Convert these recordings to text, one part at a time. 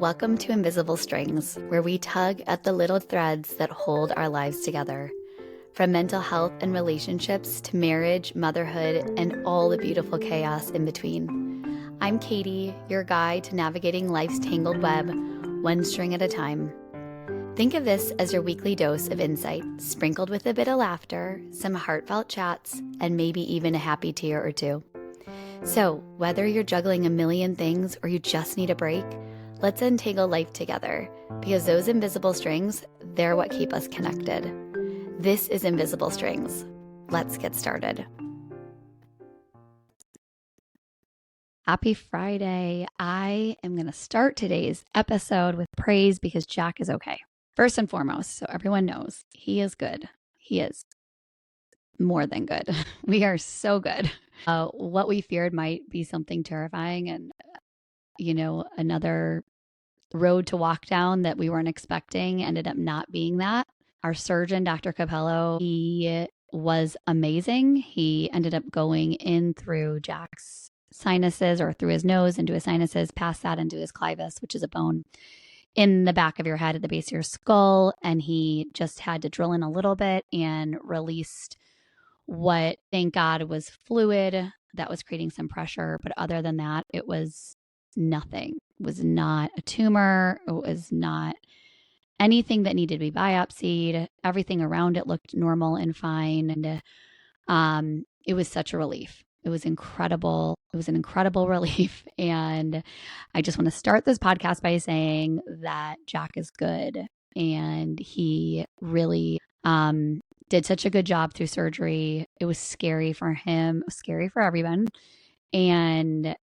Welcome to Invisible Strings, where we tug at the little threads that hold our lives together. From mental health and relationships to marriage, motherhood, and all the beautiful chaos in between. I'm Katie, your guide to navigating life's tangled web, one string at a time. Think of this as your weekly dose of insight, sprinkled with a bit of laughter, some heartfelt chats, and maybe even a happy tear or two. So, whether you're juggling a million things or you just need a break, let's untangle life together, because those invisible strings, they're what keep us connected. This is Invisible Strings. Let's get started. Happy Friday. I am going to start today's episode with praise because Jack is okay. First and foremost, so everyone knows, he is good. He is more than good. We are so good. What we feared might be something terrifying and, another road to walk down that we weren't expecting ended up not being that. Our surgeon, Dr. Capello, he was amazing. He ended up going in through Jack's sinuses or through his nose into his sinuses, past that into his clivus, which is a bone in the back of your head at the base of your skull. And he just had to drill in a little bit and released what, thank God, was fluid that was creating some pressure. But other than that, it was nothing. It was not a tumor. It was not anything that needed to be biopsied. Everything around it looked normal and fine. And it was such a relief. It was incredible. It was an incredible relief. And I just want to start this podcast by saying that Jack is good. And he really did such a good job through surgery. It was scary for him. It was scary for everyone. And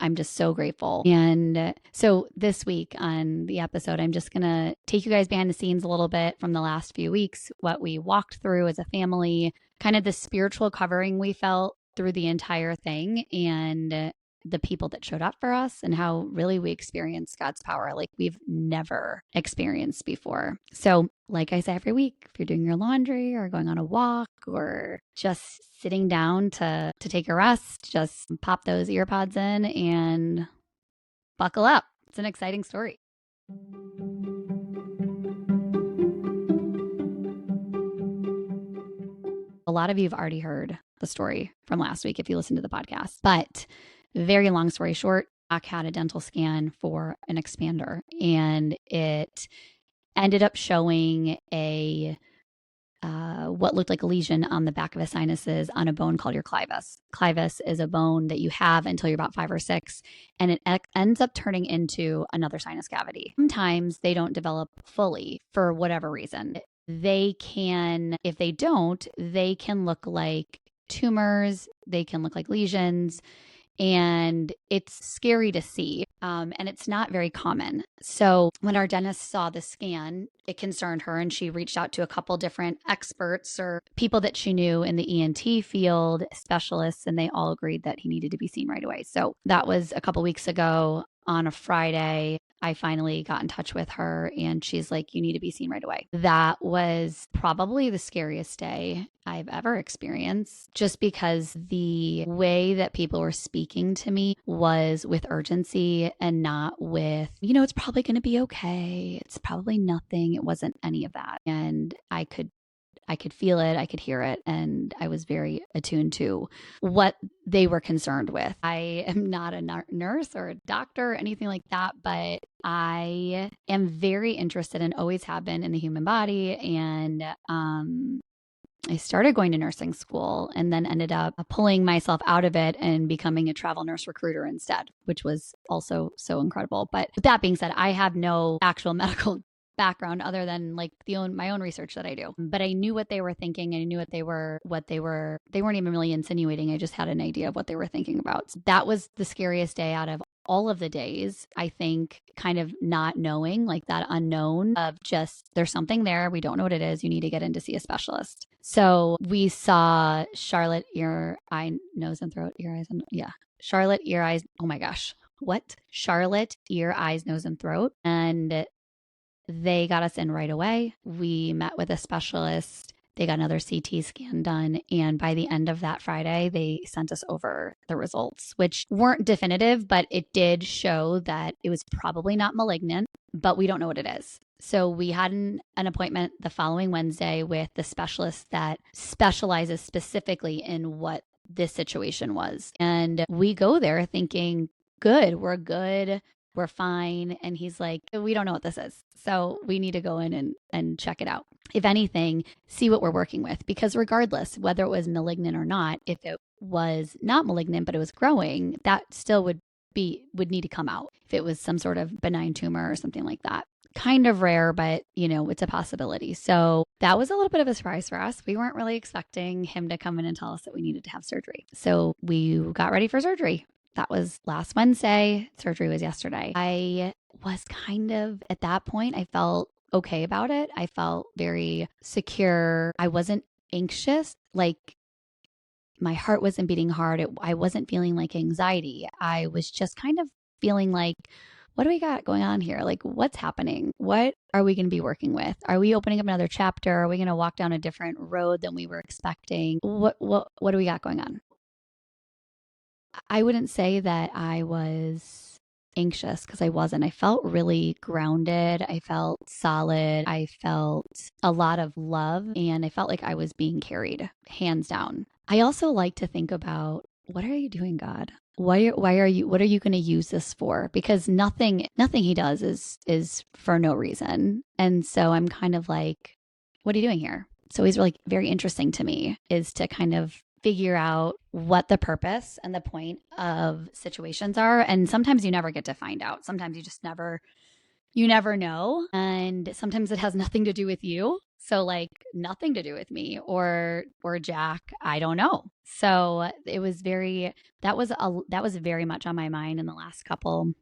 I'm just so grateful. And so this week on the episode, I'm just going to take you guys behind the scenes a little bit from the last few weeks, what we walked through as a family, kind of the spiritual covering we felt through the entire thing, and the people that showed up for us and how really we experienced God's power like we've never experienced before. So like I say every week, if you're doing your laundry or going on a walk or just sitting down to take a rest, just pop those ear pods in and buckle up. It's an exciting story. A lot of you have already heard the story from last week if you listened to the podcast, but very long story short, Jack had a dental scan for an expander, and it ended up showing a what looked like a lesion on the back of his sinuses on a bone called your clivus. Clivus is a bone that you have until you're about 5 or 6, and it ends up turning into another sinus cavity. Sometimes they don't develop fully for whatever reason. They can, if they don't, they can look like tumors, they can look like lesions, and it's scary to see, and it's not very common. So when our dentist saw the scan, it concerned her, and she reached out to a couple different experts or people that she knew in the ENT field, specialists, and they all agreed that he needed to be seen right away. So that was a couple weeks ago on a Friday. I finally got in touch with her, and she's like, you need to be seen right away. That was probably the scariest day I've ever experienced, just because the way that people were speaking to me was with urgency and not with, it's probably going to be okay. It's probably nothing. It wasn't any of that. And I could feel it, I could hear it, and I was very attuned to what they were concerned with. I am not a nurse or a doctor or anything like that, but I am very interested and always have been in the human body. And I started going to nursing school and then ended up pulling myself out of it and becoming a travel nurse recruiter instead, which was also so incredible. But with that being said, I have no actual medical background other than like my own research that I do. But I knew what they were thinking. I knew they weren't even really insinuating. I just had an idea of what they were thinking about. So that was the scariest day out of all of the days, I think, kind of not knowing, like that unknown of just there's something there. We don't know what it is. You need to get in to see a specialist. So we saw Charlotte, ear, eye, nose, and throat, ear, eyes, and Charlotte, ear, eyes. Oh my gosh. What? Charlotte, ear, eyes, nose, and throat. And they got us in right away. We met with a specialist They got another CT scan done. And by the end of that Friday, they sent us over the results, which weren't definitive, but it did show that it was probably not malignant, but we don't know what it is. So we had an appointment the following Wednesday with the specialist that specializes specifically in what this situation was. And we go there thinking, good, we're fine. And he's like, we don't know what this is. So we need to go in and check it out. If anything, see what we're working with. Because regardless, whether it was malignant or not, if it was not malignant, but it was growing, that still would need to come out. If it was some sort of benign tumor or something like that. Kind of rare, but it's a possibility. So that was a little bit of a surprise for us. We weren't really expecting him to come in and tell us that we needed to have surgery. So we got ready for surgery. That was last Wednesday. Surgery was yesterday. I was kind of, at that point, I felt okay about it. I felt very secure. I wasn't anxious. Like my heart wasn't beating hard. I wasn't feeling like anxiety. I was just kind of feeling like, what do we got going on here? Like, what's happening? What are we going to be working with? Are we opening up another chapter? Are we going to walk down a different road than we were expecting? What do we got going on? I wouldn't say that I was anxious because I wasn't. I felt really grounded. I felt solid. I felt a lot of love and I felt like I was being carried, hands down. I also like to think about, what are you doing, God? What are you going to use this for? Because nothing he does is for no reason. And so I'm kind of like, what are you doing here? So he's really very interesting to me, is to kind of figure out what the purpose and the point of situations are. And sometimes you never get to find out. Sometimes you never know. And sometimes it has nothing to do with you. So like nothing to do with me or Jack, I don't know. So it was that was very much on my mind in the last couple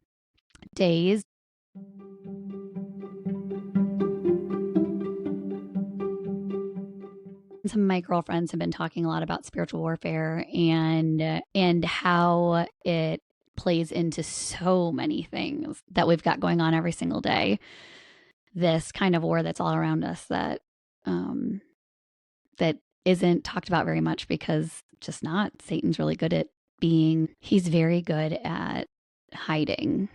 days. Some of my girlfriends have been talking a lot about spiritual warfare and how it plays into so many things that we've got going on every single day. This kind of war that's all around us that isn't talked about very much because just not. Satan's really good at he's very good at hiding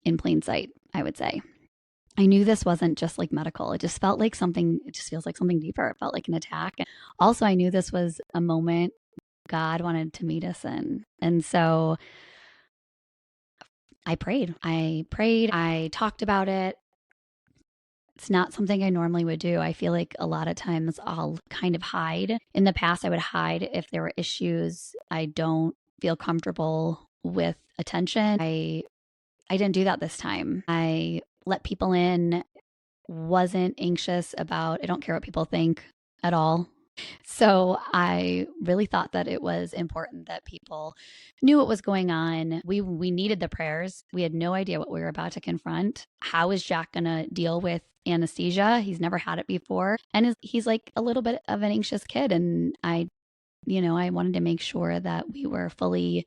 in plain sight, I would say. I knew this wasn't just like medical. It just felt like it just feels like something deeper. It felt like an attack. Also, I knew this was a moment God wanted to meet us in. And so I prayed. I talked about it. It's not something I normally would do. I feel like a lot of times I'll kind of hide. In the past, I would hide if there were issues I don't feel comfortable with attention. I didn't do that this time. I let people in, wasn't anxious about, I don't care what people think at all. So I really thought that it was important that people knew what was going on. We needed the prayers. We had no idea what we were about to confront. How is Jack going to deal with anesthesia? He's never had it before. And he's like a little bit of an anxious kid. And I wanted to make sure that we were fully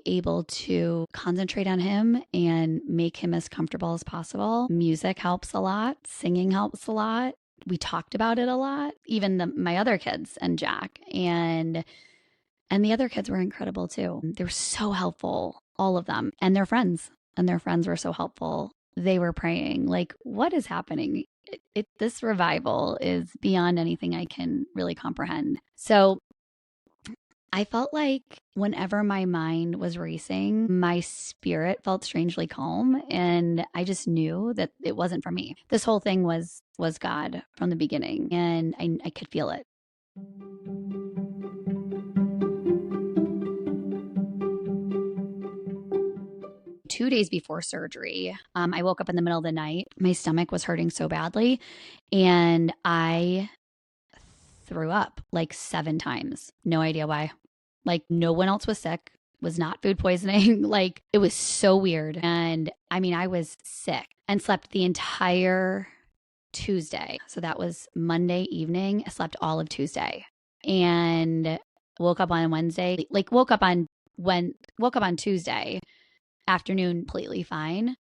able to concentrate on him and make him as comfortable as possible. Music helps a lot. Singing helps a lot. We talked about it a lot, even my other kids and Jack. And the other kids were incredible too. They were so helpful, all of them, and their friends. And their friends were so helpful. They were praying, like, what is happening? This revival is beyond anything I can really comprehend. So I felt like whenever my mind was racing, my spirit felt strangely calm. And I just knew that it wasn't for me. This whole thing was God from the beginning. And I could feel it. 2 days before surgery, I woke up in the middle of the night. My stomach was hurting so badly. And I threw up like 7 times. No idea why. Like no one else was sick, was not food poisoning. Like it was so weird. And I mean, I was sick and slept the entire Tuesday. So that was Monday evening. I slept all of Tuesday and woke up on Wednesday, woke up on Tuesday afternoon completely fine.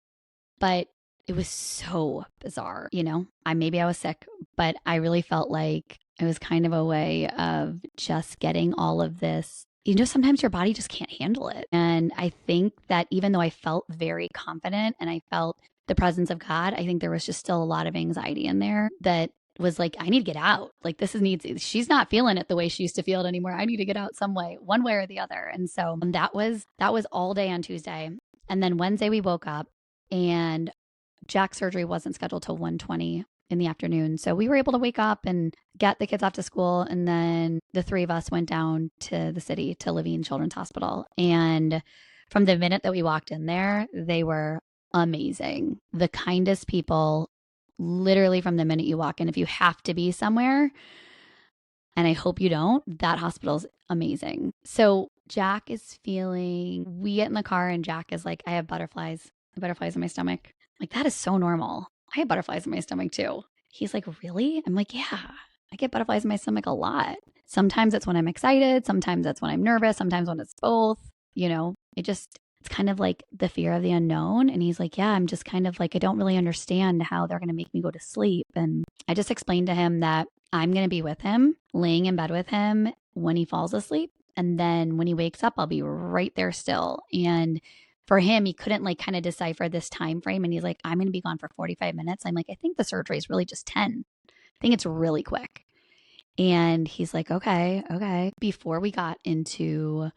But it was so bizarre. Maybe I was sick, but I really felt like it was kind of a way of just getting all of this. Sometimes your body just can't handle it. And I think that even though I felt very confident and I felt the presence of God, I think there was just still a lot of anxiety in there that was like, I need to get out. Like, she's not feeling it the way she used to feel it anymore. I need to get out some way, one way or the other. And so that was all day on Tuesday. And then Wednesday we woke up and Jack's surgery wasn't scheduled till 1:20 in the afternoon. So we were able to wake up and get the kids off to school. And then the three of us went down to the city to Levine Children's Hospital. And from the minute that we walked in there, they were amazing. The kindest people, literally from the minute you walk in. If you have to be somewhere, and I hope you don't, that hospital's amazing. So Jack is we get in the car and Jack is like, I have butterflies in my stomach. Like, that is so normal. I have butterflies in my stomach too. He's like, really? I'm like, yeah, I get butterflies in my stomach a lot. Sometimes it's when I'm excited. Sometimes it's when I'm nervous. Sometimes when it's both, it's kind of like the fear of the unknown. And he's like, yeah, I'm just kind of like, I don't really understand how they're going to make me go to sleep. And I just explained to him that I'm going to be with him, laying in bed with him when he falls asleep. And then when he wakes up, I'll be right there still. And for him, he couldn't like kind of decipher this time frame. And he's like, I'm going to be gone for 45 minutes. I'm like, I think the surgery is really just 10. I think it's really quick. And he's like, okay. Before we got into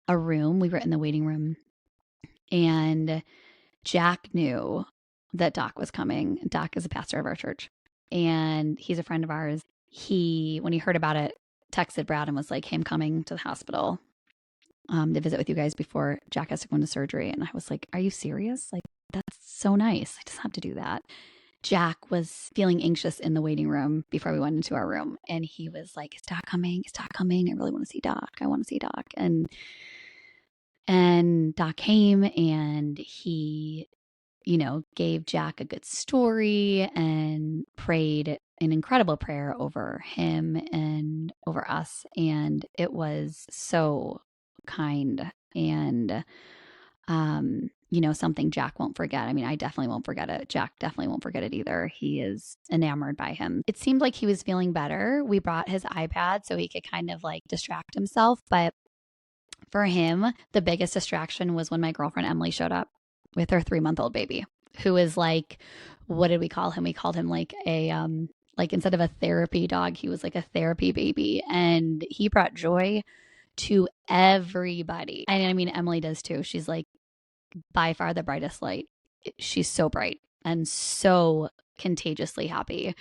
a room, we were in the waiting room, and Jack knew that Doc was coming. Doc is a pastor of our church, and he's a friend of ours. When he heard about it, texted Brad and was like, hey, I'm coming to the hospital to visit with you guys before Jack has to go into surgery. And I was like, are you serious? Like, that's so nice. I just have to do that. Jack was feeling anxious in the waiting room before we went into our room. And he was like, is Doc coming? Is Doc coming? I really want to see Doc. I want to see Doc. And Doc came and he, gave Jack a good story and prayed an incredible prayer over him and over us. And it was so kind and, something Jack won't forget. I mean, I definitely won't forget it. Jack definitely won't forget it either. He is enamored by him. It seemed like he was feeling better. We brought his iPad so he could kind of like distract himself. But for him, the biggest distraction was when my girlfriend Emily showed up with her 3-month-old baby, who is like, what did we call him? We called him like like instead of a therapy dog, he was like a therapy baby. And he brought joy to everybody. And I mean, Emily does too. She's like by far the brightest light. She's so bright and so contagiously happy.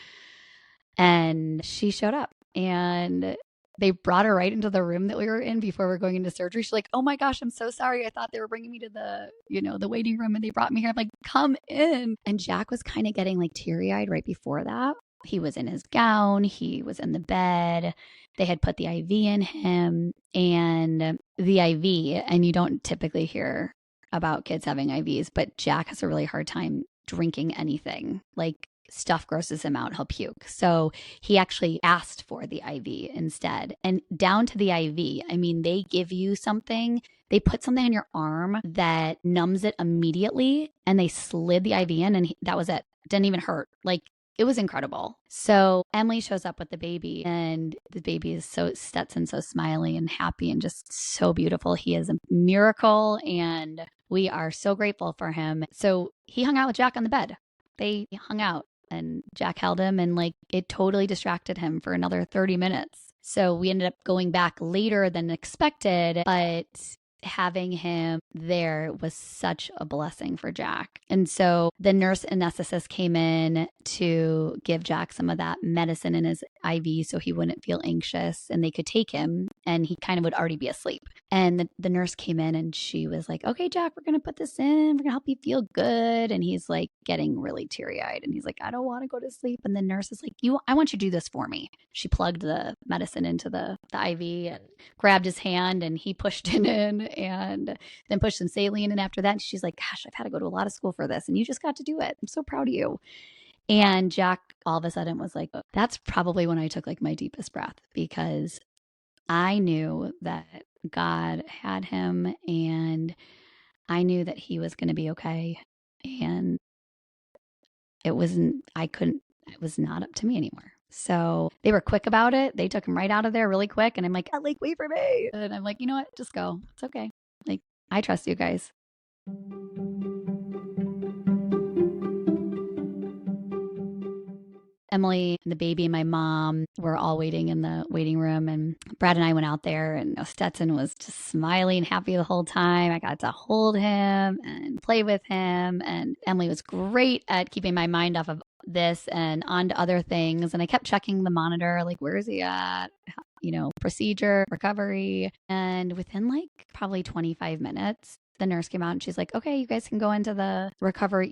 And she showed up and they brought her right into the room that we were in before we were going into surgery. She's like, oh my gosh, I'm so sorry. I thought they were bringing me to the waiting room and they brought me here. I'm like, come in. And Jack was kind of getting like teary eyed right before that. He was in his gown. He was in the bed. They had put the IV in him, and the IV, and you don't typically hear about kids having IVs, but Jack has a really hard time drinking anything. Like, stuff grosses him out, he'll puke. So he actually asked for the IV instead. And down to the IV, I mean, they give you something, they put something on your arm that numbs it immediately, and they slid the IV in, and that was it. Didn't even hurt. Like, it was incredible. So Emily shows up with the baby, and the baby is Stetson, so smiley and happy and just so beautiful. He is a miracle, and we are so grateful for him. So he hung out with Jack on the bed. They hung out, and Jack held him, and like it totally distracted him for another 30 minutes. So we ended up going back later than expected, but having him there was such a blessing for Jack. And so the nurse anesthetist came in to give Jack some of that medicine in his IV so he wouldn't feel anxious, and they could take him and he kind of would already be asleep. And the nurse came in and she was like, okay, Jack, we're going to put this in. We're going to help you feel good. And he's like getting really teary eyed and he's like, I don't want to go to sleep. And the nurse is like, I want you to do this for me. She plugged the medicine into the IV and grabbed his hand and he pushed it in and then pushed some saline in after that. And she's like, gosh, I've had to go to a lot of school for this. And you just got to do it. I'm so proud of you. And Jack all of a sudden was like, that's probably when I took like my deepest breath, because I knew that God had him and I knew that he was going to be okay. And it was not up to me anymore. So they were quick about it. They took him right out of there really quick. And I'm like, like, wait for me. And I'm like, you know what? Just go. It's okay. Like, I trust you guys. Emily, the baby, and my mom were all waiting in the waiting room. And Brad and I went out there, and Stetson was just smiling, happy the whole time. I got to hold him and play with him. And Emily was great at keeping my mind off of this and on to other things. And I kept checking the monitor, like, where is he at? Procedure, recovery. And within like probably 25 minutes, the nurse came out and she's like, okay, you guys can go into the recovery,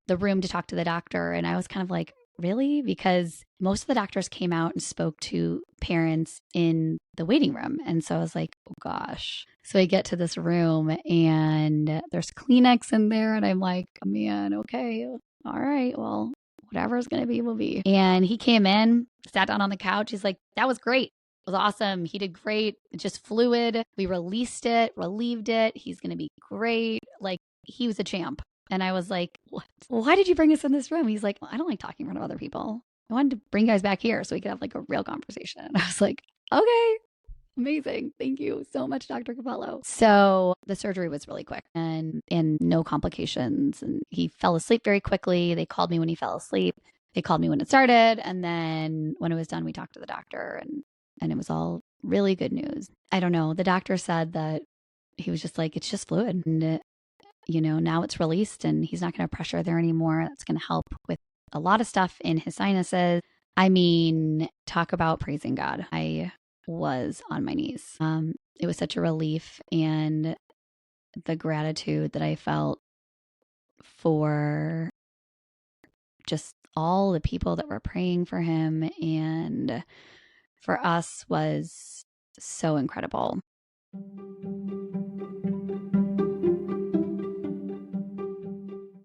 the room to talk to the doctor. And I was kind of like, really? Because most of the doctors came out and spoke to parents in the waiting room. And so I was like, oh gosh. So I get to this room and there's Kleenex in there. And I'm like, oh, man, okay. All right. Well, whatever's going to be will be. And he came in, sat down on the couch. He's like, that was great. It was awesome. He did great. Just fluid. We released it, relieved it. He's going to be great. Like, he was a champ. And I was like, what? Why did you bring us in this room? He's like, well, I don't like talking in front of other people. I wanted to bring you guys back here so we could have like a real conversation. And I was like, okay, amazing. Thank you so much, Dr. Capello. So the surgery was really quick and no complications. And he fell asleep very quickly. They called me when he fell asleep. They called me when it started. And then when it was done, we talked to the doctor and it was all really good news. I don't know. The doctor said that he was just like, it's just fluid. And now it's released and he's not going to pressure there anymore. That's going to help with a lot of stuff in his sinuses. I mean, talk about praising God. I was on my knees. It was such a relief, and the gratitude that I felt for just all the people that were praying for him and for us was so incredible.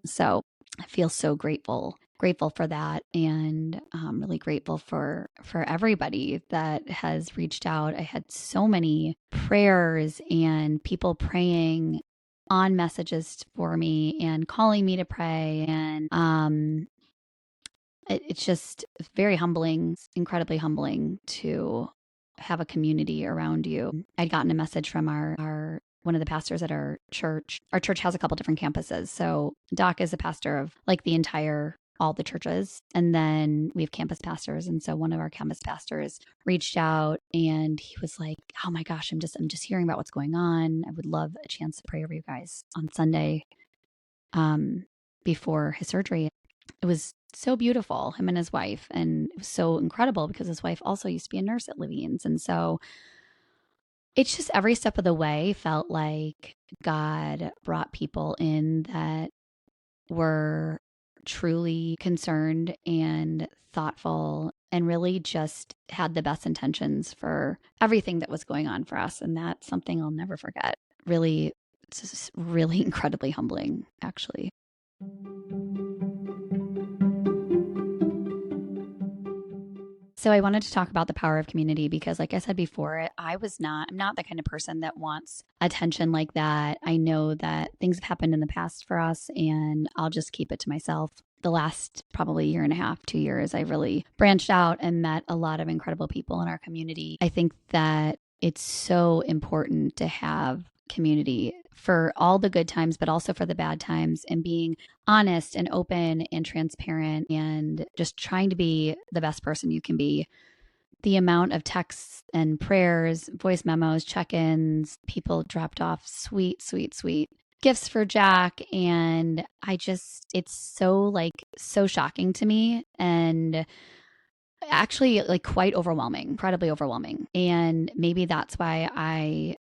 So I feel so grateful for that, and really grateful for everybody that has reached out. I had so many prayers and people praying on messages for me and calling me to pray, and it's just very humbling, incredibly humbling to have a community around you. I'd gotten a message from our one of the pastors at our church. Our church has a couple different campuses. So Doc is a pastor of like all the churches. And then we have campus pastors. And so one of our campus pastors reached out and he was like, oh my gosh, I'm just hearing about what's going on. I would love a chance to pray over you guys on Sunday before his surgery. It was so beautiful, him and his wife. And it was so incredible because his wife also used to be a nurse at Levine's. And so it's just every step of the way felt like God brought people in that were truly concerned and thoughtful and really just had the best intentions for everything that was going on for us. And that's something I'll never forget. Really, it's just really incredibly humbling, actually. So I wanted to talk about the power of community because, like I said before, I'm not the kind of person that wants attention like that. I know that things have happened in the past for us and I'll just keep it to myself. The last probably year and a half, 2 years, I really branched out and met a lot of incredible people in our community. I think that it's so important to have community for all the good times, but also for the bad times, and being honest and open and transparent and just trying to be the best person you can be. The amount of texts and prayers, voice memos, check-ins, people dropped off sweet gifts for Jack. And it's so shocking to me and actually like quite overwhelming, incredibly overwhelming. And maybe that's why I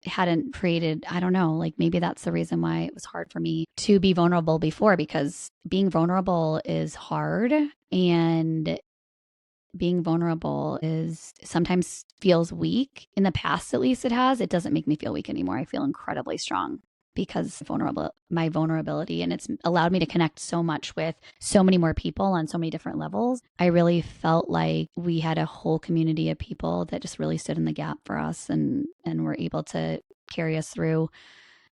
hadn't created, I don't know, like maybe that's the reason why it was hard for me to be vulnerable before, because being vulnerable is hard, and being vulnerable is sometimes feels weak. In the past, at least it has. It doesn't make me feel weak anymore. I feel incredibly strong because my vulnerability, and it's allowed me to connect so much with so many more people on so many different levels. I really felt like we had a whole community of people that just really stood in the gap for us and were able to carry us through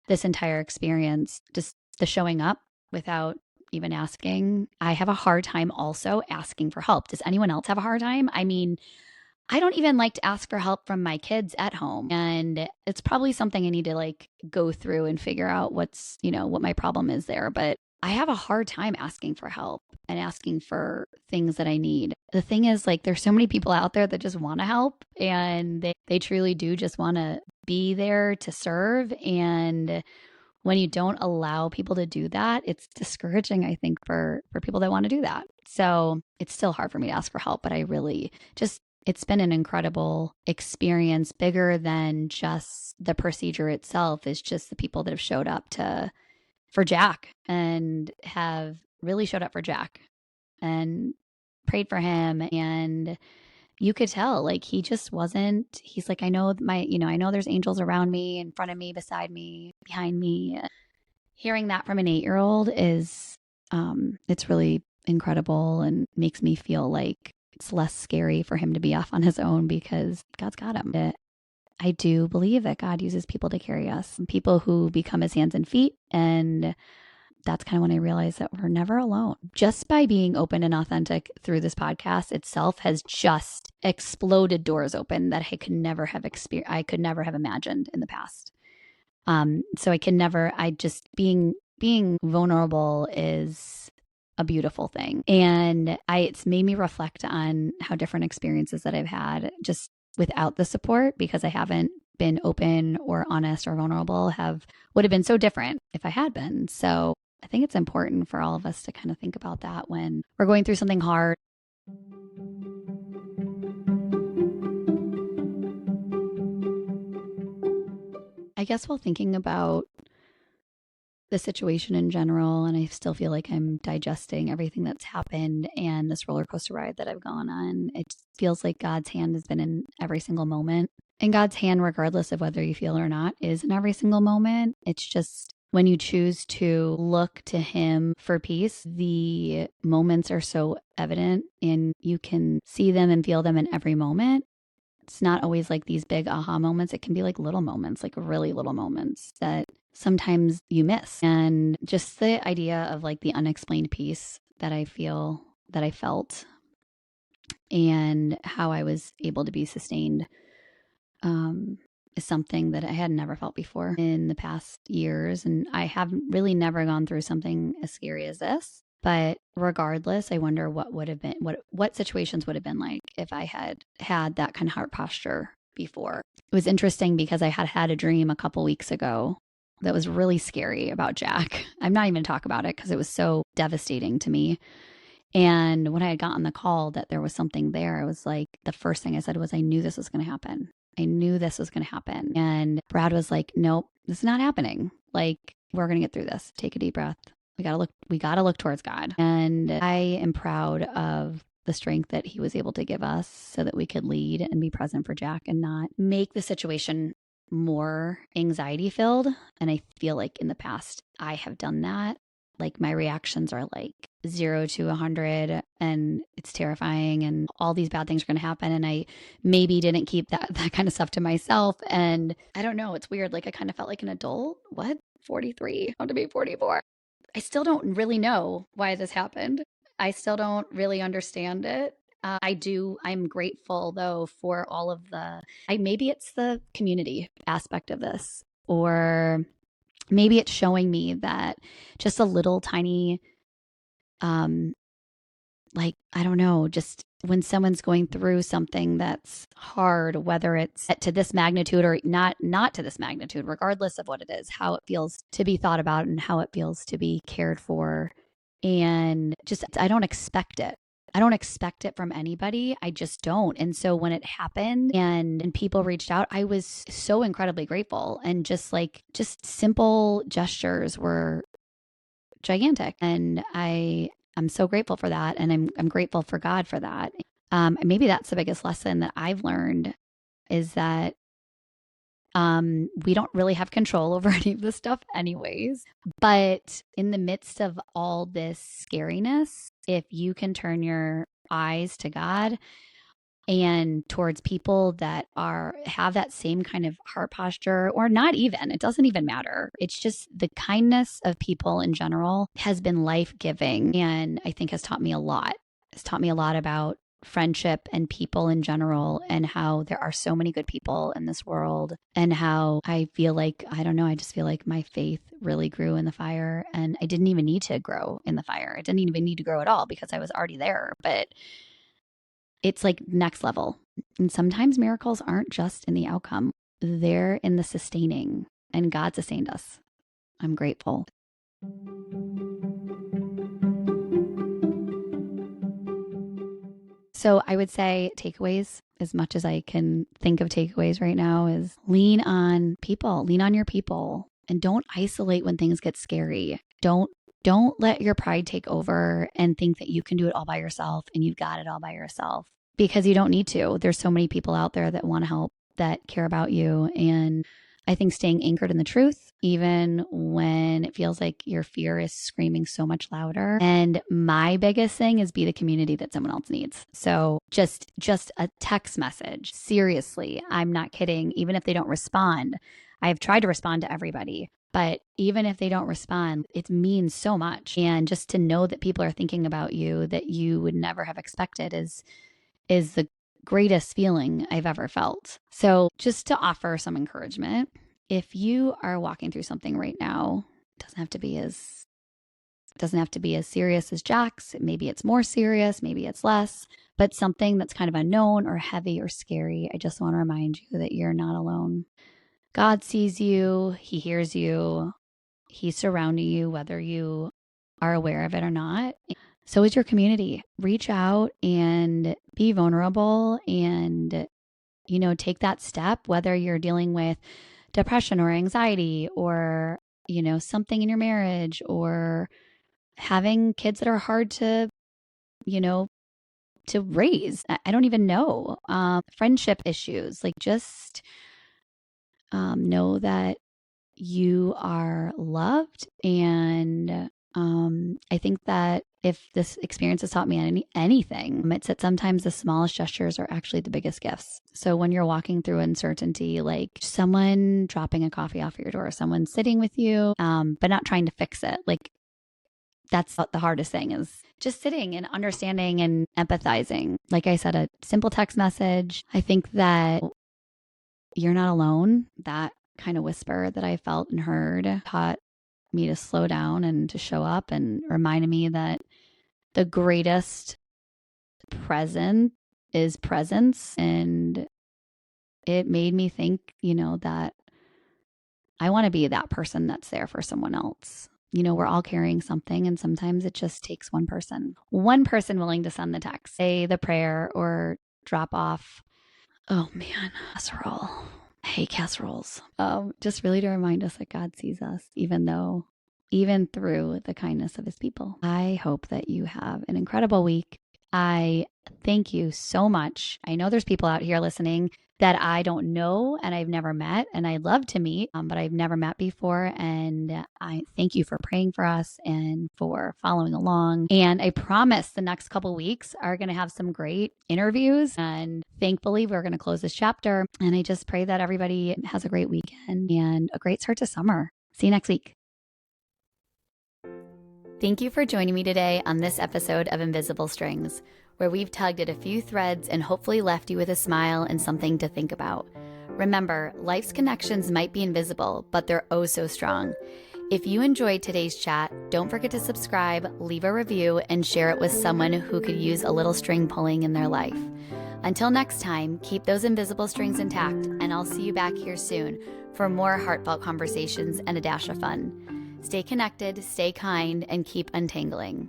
this entire experience. Just the showing up without even asking. I have a hard time also asking for help. Does anyone else have a hard time? I mean, I don't even like to ask for help from my kids at home. And it's probably something I need to like go through and figure out what's, what my problem is there. But I have a hard time asking for help and asking for things that I need. The thing is, like, there's so many people out there that just want to help and they truly do just want to be there to serve. And when you don't allow people to do that, it's discouraging, I think, for people that want to do that. So it's still hard for me to ask for help, but I really just, it's been an incredible experience, bigger than just the procedure itself. Is just the people that have showed up for Jack and have really showed up for Jack and prayed for him. And you could tell, like, he just wasn't, he's like, I know I know there's angels around me, in front of me, beside me, behind me. Hearing that from an 8-year-old is, it's really incredible and makes me feel like it's less scary for him to be off on his own because God's got him. I do believe that God uses people to carry us, people who become his hands and feet. And that's kind of when I realized that we're never alone. Just by being open and authentic through this podcast itself has just exploded doors open that I could never have imagined in the past. So being vulnerable is a beautiful thing. And it's made me reflect on how different experiences that I've had just without the support, because I haven't been open or honest or vulnerable, would have been so different if I had been. So I think it's important for all of us to kind of think about that when we're going through something hard. I guess while thinking about the situation in general, and I still feel like I'm digesting everything that's happened and this roller coaster ride that I've gone on, it feels like God's hand has been in every single moment. And God's hand, regardless of whether you feel it or not, is in every single moment. It's just when you choose to look to him for peace, the moments are so evident and you can see them and feel them in every moment. It's not always like these big aha moments. It can be like little moments, like really little moments that sometimes you miss. And just the idea of like the unexplained peace that I felt and how I was able to be sustained is something that I had never felt before in the past years. And I have really never gone through something as scary as this. But regardless, I wonder what situations would have been like if I had that kind of heart posture before. It was interesting because I had a dream a couple weeks ago that was really scary about Jack. I'm not even going to talk about it because it was so devastating to me. And when I had gotten the call that there was something there, I was like, the first thing I said was, I knew this was going to happen. I knew this was going to happen. And Brad was like, nope, this is not happening. Like, we're going to get through this. Take a deep breath. We got to look towards God. And I am proud of the strength that he was able to give us so that we could lead and be present for Jack and not make the situation more anxiety filled. And I feel like in the past I have done that. Like, my reactions are like 0 to 100 and it's terrifying and all these bad things are going to happen. And I maybe didn't keep that kind of stuff to myself. And I don't know, it's weird. Like, I kind of felt like an adult. What? 43, I'm to be 44. I still don't really know why this happened. I still don't really understand it. I'm grateful though for all of maybe it's the community aspect of this, or maybe it's showing me that just a little tiny, like, I don't know, just when someone's going through something that's hard, whether it's to this magnitude or not to this magnitude, regardless of what it is, how it feels to be thought about and how it feels to be cared for. And just, I don't expect it. I don't expect it from anybody. I just don't. And so when it happened and people reached out, I was so incredibly grateful. And just simple gestures were gigantic. And I'm so grateful for that. And I'm grateful for God for that. Maybe that's the biggest lesson that I've learned, is that we don't really have control over any of this stuff anyways. But in the midst of all this scariness, if you can turn your eyes to God and towards people that have that same kind of heart posture, or not even, it doesn't even matter. It's just the kindness of people in general has been life-giving, and I think has taught me a lot. It's taught me a lot about friendship and people in general, and how there are so many good people in this world, and how I feel like, I don't know, I just feel like my faith really grew in the fire, and I didn't even need to grow in the fire. I didn't even need to grow at all because I was already there, but it's like next level. And sometimes miracles aren't just in the outcome, they're in the sustaining, and God sustained us. I'm grateful. So I would say takeaways, as much as I can think of takeaways right now, is lean on people, lean on your people, and don't isolate when things get scary. Don't let your pride take over and think that you can do it all by yourself and you've got it all by yourself, because you don't need to. There's so many people out there that want to help, that care about you. And I think staying anchored in the truth, even when it feels like your fear is screaming so much louder. And my biggest thing is be the community that someone else needs. So just a text message. Seriously, I'm not kidding. Even if they don't respond, I've tried to respond to everybody. But even if they don't respond, it means so much. And just to know that people are thinking about you that you would never have expected is the greatest feeling I've ever felt. So just to offer some encouragement, if you are walking through something right now, it doesn't have to be as serious as Jack's. Maybe it's more serious, maybe it's less, but something that's kind of unknown or heavy or scary. I just want to remind you that you're not alone. God sees you, He hears you, He's surrounding you, whether you are aware of it or not. So is your community. Reach out and be vulnerable and, take that step, whether you're dealing with depression or anxiety or, something in your marriage, or having kids that are hard to, to raise. I don't even know. Friendship issues, like just know that you are loved. And I think that if this experience has taught me anything, it's that sometimes the smallest gestures are actually the biggest gifts. So when you're walking through uncertainty, like someone dropping a coffee off at your door, someone sitting with you, but not trying to fix it, like that's the hardest thing, is just sitting and understanding and empathizing. Like I said, a simple text message. I think that you're not alone. That kind of whisper that I felt and heard taught me to slow down and to show up, and reminded me that the greatest present is presence. And it made me think, that I want to be that person that's there for someone else. We're all carrying something, and sometimes it just takes one person willing to send the text, say the prayer, or drop off. Oh man, casserole. I hate casseroles. Just really to remind us that God sees us, even through the kindness of His people. I hope that you have an incredible week. I thank you so much. I know there's people out here listening that I don't know and I've never met, and I'd love to meet, but I've never met before. And I thank you for praying for us and for following along. And I promise the next couple weeks are going to have some great interviews. And thankfully, we're going to close this chapter. And I just pray that everybody has a great weekend and a great start to summer. See you next week. Thank you for joining me today on this episode of Invisible Strings, where we've tugged at a few threads and hopefully left you with a smile and something to think about. Remember, life's connections might be invisible, but they're oh so strong. If you enjoyed today's chat, don't forget to subscribe, leave a review, and share it with someone who could use a little string pulling in their life. Until next time, keep those invisible strings intact, and I'll see you back here soon for more heartfelt conversations and a dash of fun. Stay connected, stay kind, and keep untangling.